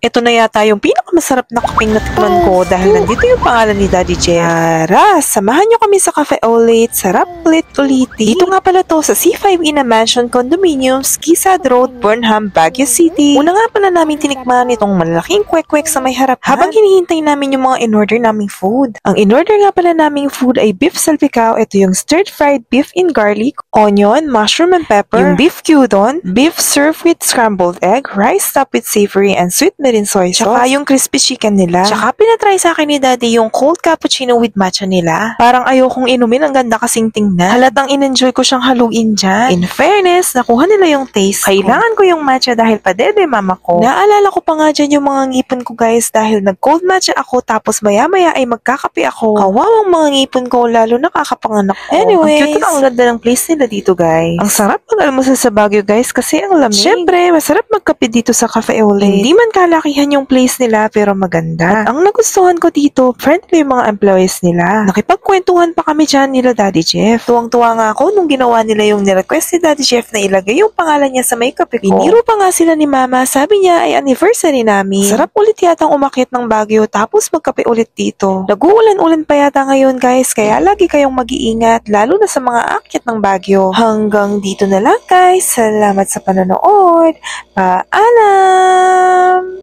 Ito na yata yung pinakamasarap na kapeng natikman ko dahil nandito yung pangalan ni Daddy Jeff. Tara, samahan nyo kami sa Cafe Olit. Sarap ulit-ulitin. Dito nga pala to sa C5 Ina Mansion Condominiums, Quezad Road, Burnham, Baguio City. Una nga pala namin tinikman itong malaking kwek-kwek sa may harapan habang hinihintay namin yung mga in-order naming food. Ang in-order nga pala naming food ay beef salpicao. Ito yung stir-fried beef in garlic, onion, mushroom and pepper, yung beef gyudon, beef served with scrambled egg, rice topped with savory and sweet rin soy sauce. Tsaka yung crispy chicken nila. Tsaka pinatry sa akin ni Daddy yung cold cappuccino with matcha nila. Parang ayokong inumin, ang ganda kasing tingnan. Halatang in-enjoy ko siyang haluin dyan. In fairness, nakuha nila yung taste. Kailangan ko yung matcha dahil padede mama ko. Naalala ko pa nga dyan yung mga ngipon ko guys dahil nag-cold matcha ako tapos maya-maya ay magkakape ako. Kawawang mga ngipon ko lalo nakakapanganak ko. Anyways, ang cute ang ganda ng place nila dito guys. Ang sarap mag-almusal sa Baguio guys kasi ang lamig. Syempre, masarap magkape dito sa Cafe Ole. Hindi man kalakihan yung place nila pero maganda. At ang nagustuhan ko dito, friendly yung mga employees nila. Nakipagkwentuhan pa kami dyan nila Daddy Jeff. Tuwang-tuwa nga ako nung ginawa nila yung nirequest ni Daddy Jeff na ilagay yung pangalan niya sa may kape ko. Biniro pa nga sila ni Mama. Sabi niya ay anniversary namin. Sarap ulit yatang umakyat ng Baguio tapos magkape ulit dito. Nag-uulan-ulan pa yata ngayon guys kaya lagi kayong mag-iingat lalo na sa mga akyat ng Baguio. Hanggang dito na lang guys. Salamat sa panonood. Paalam!